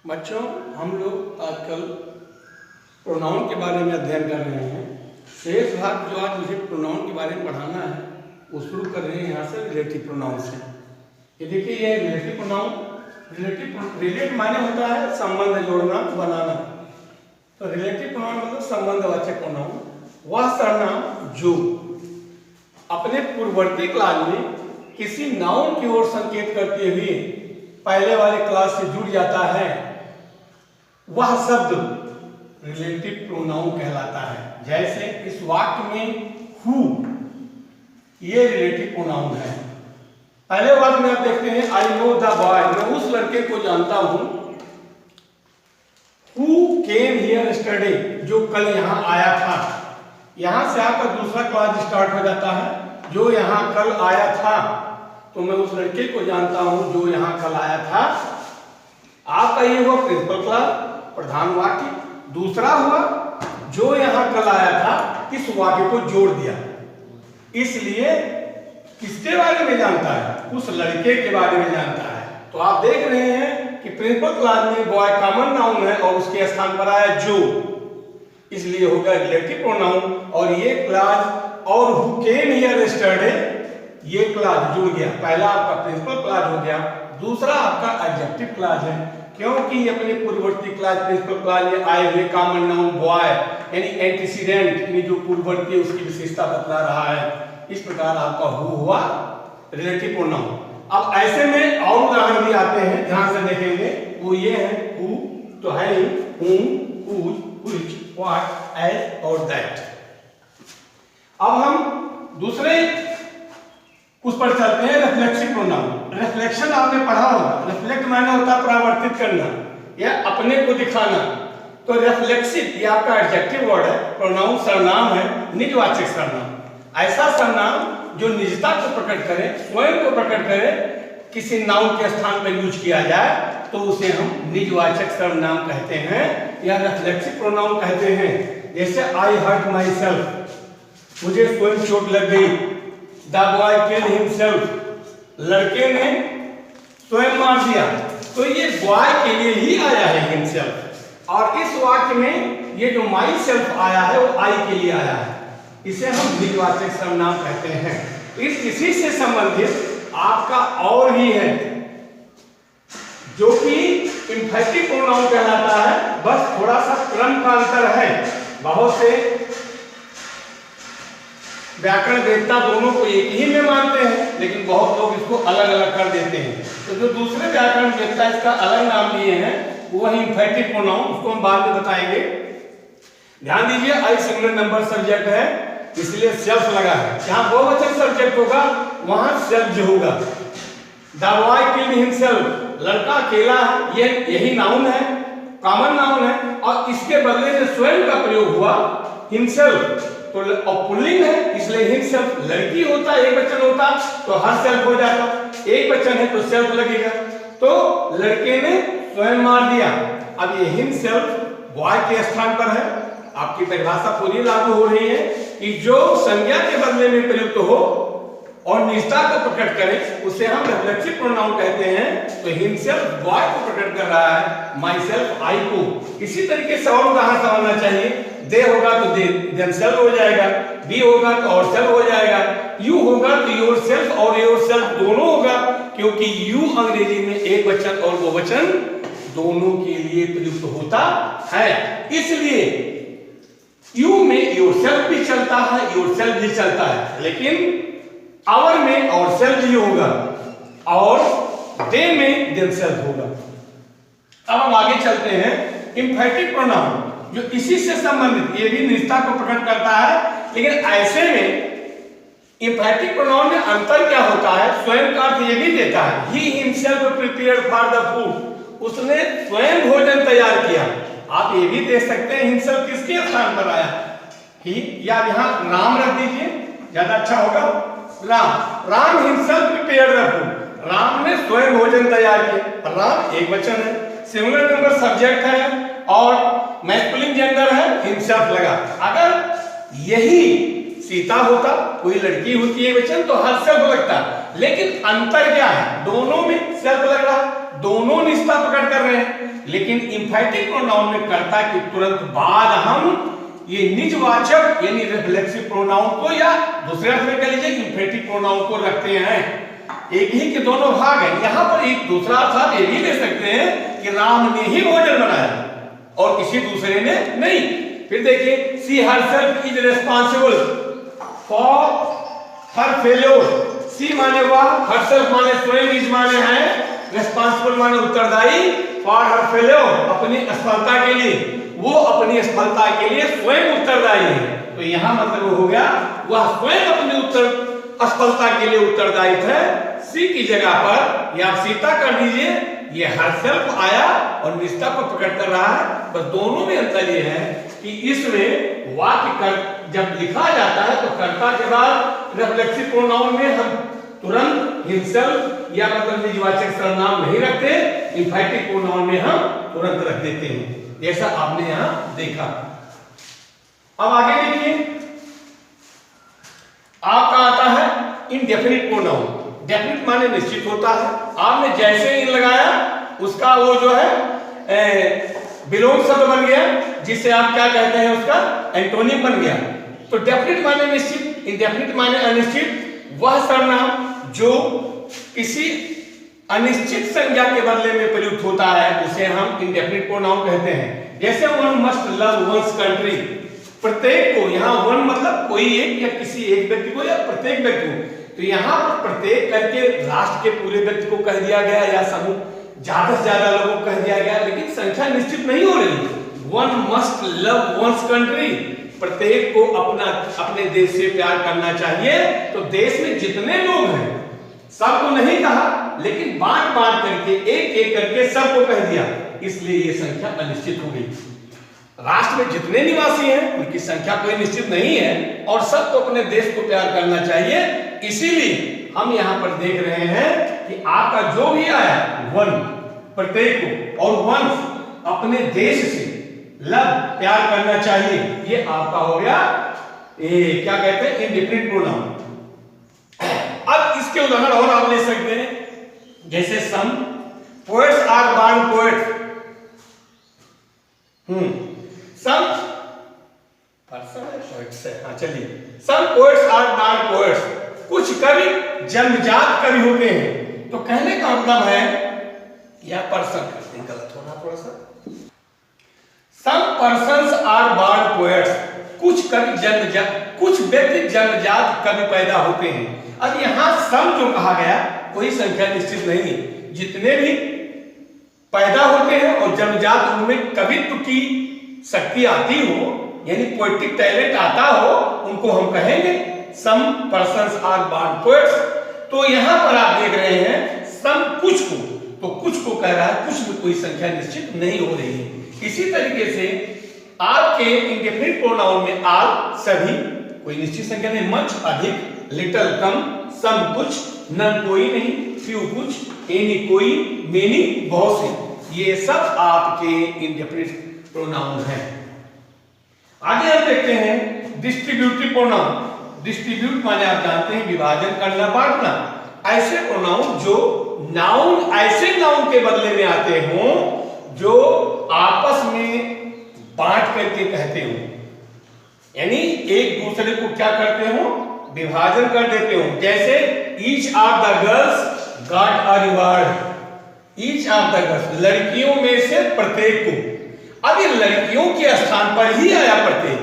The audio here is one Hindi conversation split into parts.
बच्चों, हम लोग आजकल प्रोनाउन के बारे में अध्ययन कर रहे हैं। शेष भाग जो आज मुझे प्रोनाउन के बारे में पढ़ाना है वो शुरू कर रहे हैं यहाँ से रिलेटिव प्रोनाउन से। ये देखिए, ये रिलेटिव प्रोनाउन। रिलेट माने होता है संबंध जोड़ना, बनाना। तो रिलेटिव प्रोनाउन मतलब संबंधवाचक प्रोनाउन। वह सर्वनाम जो अपने पूर्ववर्ती क्लास में किसी नाउन की ओर संकेत करते हुए पहले वाले क्लास से जुड़ जाता है, वह शब्द रिलेटिव प्रोनाउन कहलाता है। जैसे इस वाक्य में हु, ये रिलेटिव प्रोनाउन है। पहले वाक्य में आप देखते हैं आई नो द बॉय, मैं उस लड़के को जानता हूं। हु केम हियर यस्टरडे, जो कल यहां आया था। यहां से आपका दूसरा क्लास स्टार्ट हो जाता है, जो यहां कल आया था। तो मैं उस लड़के को जानता हूं जो यहां कल आया था। आपका ये हुआ प्रिंसिपल क्लास, प्रधान वाक्य। दूसरा हुआ जो यहां कल आया था, इस वाक्य को जोड़ दिया। इसलिए किसके बारे में जानता है? उस लड़के के बारे में जानता है। तो आप देख रहे हैं कि प्रिंसिपल क्लास में बॉय कॉमन नाउन है और उसके स्थान पर आया जो, इसलिए हो गया रिलेटिव प्रोनाउन। और ये क्लास और हु केम हियर यस्टरडे, ये क्लास जुड़ गया। पहला आपका प्रिंसिपल क्लास हो गया, दूसरा आपका एडजेक्टिव क्लास है, क्योंकि अपने पूर्ववर्ती क्लास प्रिंसिपल क्लास में आए हुए कॉमन नाउन बॉय यानी एंटीसीडेंट यानी जो पूर्ववर्ती उसकी विशेषता बतला रहा है। इस प्रकार आपका हु हुआ रिलेटिव प्रोनाउन। अब ऐसे में और उदाहरण भी आते हैं, ध्यान से देखेंगे। वो ये है हु तो है ही, whom, whose, which, what, as और that। अब हम दूसरे उस पर चलते हैं, रिफ्लेक्सिव प्रोनाउन। रिफ्लेक्शन आपने पढ़ा होगा। रिफ्लेक्ट माने होता है परावर्तित करना या अपने को दिखाना। तो रिफ्लेक्सिव ये आपका एडजेक्टिव वर्ड है। प्रोनाउन सर्वनाम है, निजवाचक सर्वनाम। ऐसा सर्वनाम जो निजता को प्रकट करे, स्वयं को प्रकट करे, किसी नाउन के स्थान पर यूज किया जाए तो उसे हम निजवाचक सर्वनाम कहते हैं या रिफ्लेक्सिव प्रोनाउन कहते हैं। जैसे आई हर्ट माई सेल्फ, मुझे स्वयं चोट लग गई। The boy killed himself, लड़के ने स्वयं मार दिया। तो ये बॉय के लिए ही आया है himself, और इस वाक्य में ये जो माई सेल्फ आया है वो आई के लिए आया है। इसे हम निजवाचक सर्वनाम कहते हैं। इसी से संबंधित आपका और भी है जो कि इंफेक्टिव प्रोनाउन कहलाता है। बस थोड़ा सा क्रम का अंतर है। बहुत से व्याकरण वेत्ता दोनों को एक ही में मानते हैं, लेकिन बहुत लोग इसको अलग अलग कर देते हैं। तो जो दूसरे व्याकरण वेत्ता इसका अलग नाम लिए हैं वो है इंफेक्टिव प्रोनाउन, उसको हम बाद में बताएंगे। ध्यान दीजिए, आई सिंगुलर नंबर सब्जेक्ट है, इसलिए सेल्फ लगा है। जहां बहुवचन सब्जेक्ट होगा वहां सेल्फ जो होगा। द बॉय किल्ड हिमसेल्फ, लड़का अकेला है, ये यही नाउन है, कॉमन नाउन है, और इसके बदले में स्वयं का प्रयोग हुआ हिमसेल्फ। तो पुल्लिंग है, इसलिए हिमसेल्फ। लड़की होता, एक वचन होता तो हर सेल्फ हो जाता, एक वचन है तो सेल्फ लगेगा। तो लड़के ने स्वयं मार दिया। अब ये हिमसेल्फ बॉय के स्थान पर है। आपकी परिभाषा पूरी लागू हो रही है कि जो संज्ञा के बदले में प्रयुक्त हो और निजता को प्रकट करे उसे हम रिफ्लेक्सिव प्रोनाउन कहते हैं। तो हिमसेल्फ बॉय को प्रकट कर रहा है, माई सेल्फ आई को। इसी तरीके से और उदाहरण समझना चाहिए। दे होगा तो दे देमसेल्फ हो जाएगा, बी होगा तो और सेल्फ हो जाएगा, यू होगा तो योर सेल्फ और योर सेल्फ दोनों होगा, क्योंकि यू अंग्रेजी में एक वचन और बहुवचन दोनों के लिए प्रयुक्त होता है। इसलिए यू में योर सेल्फ भी चलता है, योर सेल्फ भी चलता है, लेकिन आवर में और सेल्फ भी होगा और दे में देमसेल्फ होगा। अब हम आगे चलते हैं। इंफेक्टिव प्रोनाउन जो इसी से संबंधित, ये भी निजता को प्रकट करता है, लेकिन ऐसे में इंफेक्टिव प्रोनाउन में अंतर क्या होता है? स्वयं का अर्थ ये भी देता है, he himself prepared for the food, उसने स्वयं भोजन तैयार किया। आप ये भी देख सकते हैं हिमसेल्फ किसके स्थान पर आया, ही, या यहां राम रख दीजिए, ज्यादा अच्छा होगा। Ram himself prepared the food, Ram ने स्वयं भोजन तैयार किया। राम एक वचन है, सिंगुलर नंबर सब्जेक्ट है और मैस्कुलिन जेंडर है, हिमसेल्फ लगा। अगर यही सीता होता, कोई लड़की होती है वचन, तो हर सेल्फ लगता, लेकिन अंतर क्या है? दोनों में सेल्फ लग रहा, दोनों निष्ठा पकड़ कर रहे हैं। लेकिन इंफैटिक प्रोनाउन में कर्ता के तुरंत बाद हम ये निजवाचक यानी रिफ्लेक्सिव प्रोनाउन को या दूसरे अर्थ में कह लीजिए इंफैटिक प्रोनाउन को रखते हैं। एक ही के दोनों भाग हैं। यहां पर एक दूसरा अर्थ आप ये भी ले सकते हैं कि राम ने ही भोजन बनाया और किसी दूसरे ने नहीं। फिर देखिए, she herself is responsible for her failure. She माने वह, हरसेल्फ माने स्वयं, इज माने है, रिस्पांसिबल माने उत्तरदायी, फॉर हर फेल्योर अपनी असफलता के लिए, वो अपनी असफलता के लिए स्वयं उत्तरदायी है। तो यहां मतलब हो गया वह स्वयं अपनी असफलता के लिए उत्तरदायी है। सी की जगह पर या सीता कर दीजिए, ये हरसेल्फ आया और निष्ठा को पकड़ कर रहा है। बस दोनों में अंतर ये है कि इसमें वाक्य कर जब लिखा जाता है तो कर्ता के बाद रिफ्लेक्सिव प्रोनाउन में हम तुरंत हिमसेल्फ या मतलब निजवाचक सर्वनाम नहीं रखते, इंफैटिक प्रोनाउन में हम तुरंत रख देते हैं, जैसा आपने यहां देखा। अब आगे देखिए, आपका आता है इनडेफिनिट प्रोनाउन। डेफिनिट माने निश्चित होता है। आपने जैसे इन लगाया उसका वो जो है बिलोंग शब्द बन गया, जिससे आप क्या कहते हैं उसका एंटोनिम बन गया। तो डेफिनिट माने निश्चित, इनडेफिनिट माने अनिश्चित। वह सर्वनाम जो किसी अनिश्चित संज्ञा के बदले में प्रयुक्त होता है उसे हम इनडेफिनिट प्रोनाउन कहते हैं। जैसे one must love one's country, प्रत्येक को, यहाँ वन मतलब कोई एक या किसी एक व्यक्ति को या प्रत्येक व्यक्ति को, तो यहाँ पर प्रत्येक करके राष्ट्र के पूरे व्यक्ति को कह दिया गया या समूह ज्यादा से ज्यादा लोगों को कह दिया गया, लेकिन संख्या निश्चित नहीं हो रही। One must love one's country, प्रत्येक को अपने देश से प्यार करना चाहिए। तो देश में जितने लोग हैं सबको नहीं कहा, लेकिन बांट बांट करके एक एक करके सबको कह दिया, इसलिए ये संख्या अनिश्चित हो गई। राष्ट्र में जितने निवासी हैं उनकी संख्या कोई निश्चित नहीं है और सबको अपने देश को प्यार करना चाहिए। इसीलिए हम यहाँ पर देख रहे हैं कि आपका जो भी आया वन प्रत्येक को और वंस अपने देश से लव प्यार करना चाहिए, ये आपका हो गया क्या कहते हैं इंडेफिनिट प्रोनाउन। अब इसके उदाहरण और आप ले सकते हैं, जैसे some poets are born poets. Some person है, पोएट्स है, हाँ चलिए, some poets are born poets, कुछ कवि जन्मजात कवि होते हैं। तो कहने का मतलब है या पर्सन करते हैं, गलत होना थोड़ा सा। सम पर्सन्स आर बॉर्न पोएट्स, कुछ कवि जन्मजात, कुछ व्यक्ति जन्मजात कवि पैदा होते हैं। अब यहां सम जो कहा गया कोई संख्या निश्चित नहीं है, जितने भी पैदा होते हैं और जन्मजात उनमें कवित्व की शक्ति आती हो यानी पोएटिक टैलेंट आता हो, उनको हम कहेंगे सम पर्सन्स आर बॉर्न पोएट्स। तो यहां पर आप देख रहे हैं सम कुछ को, तो कुछ को कह रहा है, कुछ में कोई संख्या निश्चित नहीं हो रही है। इसी तरीके से आपके इंडेफिनिट प्रोनाउन में आल सभी, कोई निश्चित संख्या नहीं, मच अधिक, लिटिल कम, सम कुछ, नन कोई नहीं, फ्यू कुछ, एनी कोई, मेनी बहुत से, ये सब आपके इंडेफिनिट प्रोनाउन है। आगे हम देखते हैं डिस्ट्रीब्यूटिव प्रोनाउन। डिस्ट्रीब्यूट माने आप जानते हैं विभाजन करना, बांटना। ऐसे प्रोनाउन जो नाउन, ऐसे नाउन के बदले में आते हों जो आपस में बांट करके कहते हो, यानी एक दूसरे को क्या करते हो, विभाजन कर देते हो। जैसे each of the girls got a reward, each of the girls लड़कियों में से प्रत्येक को। अब ये लड़कियों के स्थान पर ही आया प्रत्येक,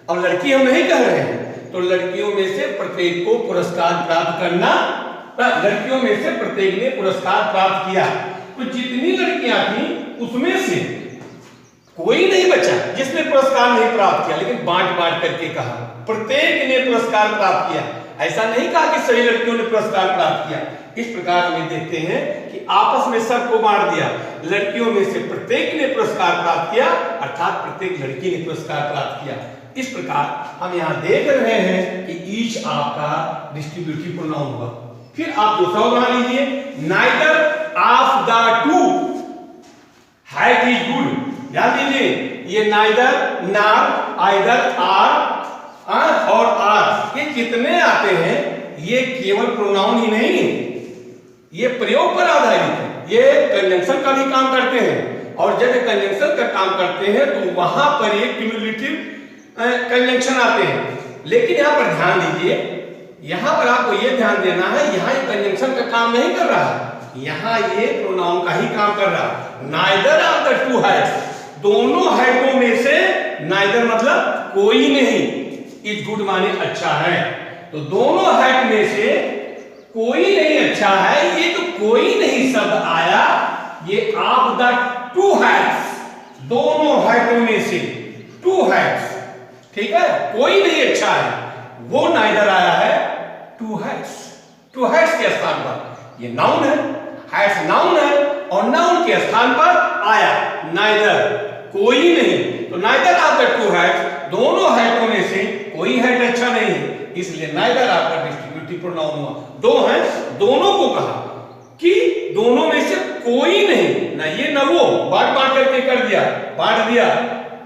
अब लड़की हम नहीं कह रहे हैं, तो लड़कियों में से प्रत्येक को पुरस्कार प्राप्त करना, लड़कियों में से प्रत्येक ने पुरस्कार प्राप्त किया। तो जितनी लड़कियां थी उसमें से कोई नहीं बचा जिसने पुरस्कार नहीं प्राप्त किया, लेकिन बांट बांट करके कहा प्रत्येक ने पुरस्कार प्राप्त किया। ऐसा नहीं कहा कि सभी लड़कियों ने पुरस्कार प्राप्त किया। इस प्रकार हम देखते हैं कि आपस में सबको बांट दिया, लड़कियों में से प्रत्येक ने पुरस्कार प्राप्त किया, अर्थात प्रत्येक लड़की ने पुरस्कार प्राप्त किया। इस प्रकार हम यहाँ देख रहे हैं कि ईच आपका डिस्ट्रीब्यूटिव प्रोनाउन हुआ। फिर आप दूसरा उदाहरण लीजिए, neither of the to hat is good. ध्यान दीजिए, ये नाइदर, नार, आइदर, आर और आर, ये कितने आते हैं, ये केवल प्रोनाउन ही नहीं है, ये प्रयोग पर आधारित है। ये कंजंक्शन का भी काम करते हैं, और जब ये कंजंक्शन का काम करते हैं तो वहां पर ये क्यूमुलेटिव कंजंक्शन आते हैं। लेकिन यहाँ पर ध्यान दीजिए, यहाँ पर आपको ये ध्यान देना है, यहाँ ये कंजंक्शन का काम नहीं कर रहा है, यहाँ ये प्रोनाउन का ही काम कर रहा है। Neither of the two heads, दोनों हैडों में से नाइदर मतलब कोई नहीं, इज गुड माने अच्छा है, तो दोनों हैड में से कोई नहीं अच्छा है। ये जो कोई नहीं शब्द आया ये ऑफ द टू हैड्स, दोनों हैडों में से, टू हैड्स, ठीक है, कोई नहीं अच्छा है, वो नाइदर आया है टू हैड्स। टू हैड्स के स्थान पर ये नाउन है, हैड्स नाउन है, और नाउन के स्थान पर आया नाइदर, कोई नहीं, तो neither of the two heads, दोनों हैडों में से कोई हैड अच्छा नहीं है, इसलिए नाइदर आपका डिस्ट्रीब्यूटिव प्रोनाउन हुआ। दो हैं, दोनों को कहा कि दोनों में से कोई नहीं, ना ये ना वो, बांट बांट करके कर दिया, बांट दिया,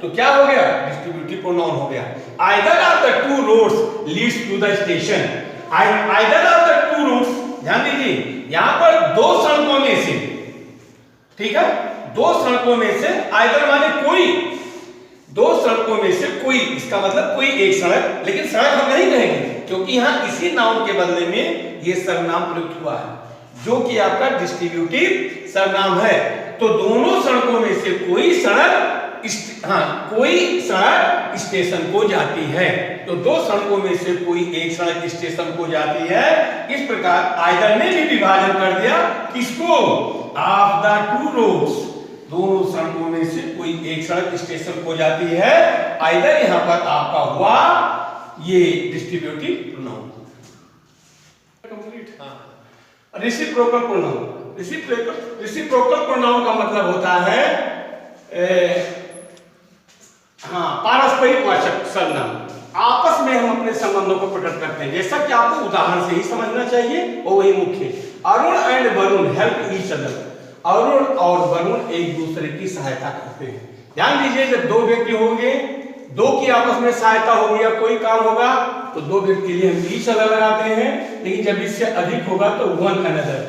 तो क्या हो गया, डिस्ट्रीब्यूटिव प्रोनाउन हो गया। Either of the two roads leads to the station, either of the two roads, ध्यान दीजिए यहां पर दो सड़कों में से, ठीक है, दो सड़कों में से, आइदर माने कोई, दो सड़कों में से कोई, इसका मतलब कोई एक सड़क, लेकिन सड़क हम नहीं कहेंगे क्योंकि यहां इसी नाउन के बदले में ये सर्वनाम प्रयुक्त हुआ है जो कि आपका डिस्ट्रीब्यूटिव सर्वनाम है। तो दोनों सड़कों में से कोई सड़क, कोई सड़क स्टेशन को जाती है, तो दो सड़कों में से कोई एक सड़क स्टेशन को जाती है। इस प्रकार आइदर ने भी विभाजन कर दिया, किसको, ऑफ द टू रोड्स, दोनों सड़कों में से कोई एक सड़क स्टेशन को जाती है। आइदर यहां पर आपका हुआ ये distributive pronoun. Complete. Reciprocal pronoun, reciprocal pronoun का मतलब होता है पारस्परिक वाचक सर्वनाम, आपस में हम अपने संबंधों को प्रकट करते हैं, जैसा कि आपको उदाहरण से ही समझना चाहिए और वही मुख्य। Arun and Varun help each other, Arun और वरुण एक दूसरे की सहायता करते हैं। ध्यान दीजिए, जब दो व्यक्ति होंगे, दो की आपस में सहायता होगी या कोई काम होगा तो दो व्यक्ति के लिए हम ईच अदर लगाते हैं, लेकिन जब इससे अधिक होगा तो वन अनदर।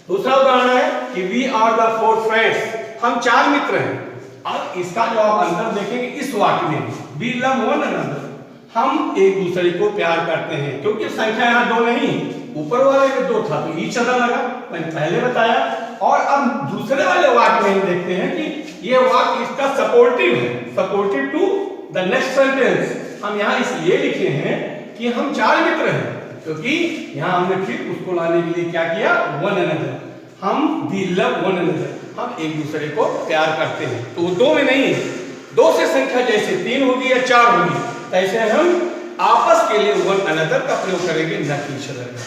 दूसरा उदाहरण है कि we are the four friends, हम चार मित्र हैं। अब इसका जो आप अंतर देखेंगे इस वाक्य में, वी लव वन अनदर, हम एक दूसरे को प्यार करते हैं, क्योंकि संख्या यहाँ दो नहीं, ऊपर वाले में दो था तो ईच अदर लगा, मैंने पहले बताया। और अब दूसरे वाले वाक्य में हम देखते हैं कि ये वाक्य इसका सपोर्टिव है, supportive to the next sentence. हम यहाँ इसलिए लिखे हैं कि हम चार मित्र हैं, क्योंकि यहाँ हमने फिर उसको लाने के लिए क्या किया, वन अनदर, हम वी लव वन अनदर, हम एक दूसरे को प्यार करते हैं। तो दो में नहीं, दो से संख्या जैसे तीन होगी या चार होगी, ऐसे हम आपस के लिए वन अनदर का प्रयोग करेंगे, न कि ईच अदर का।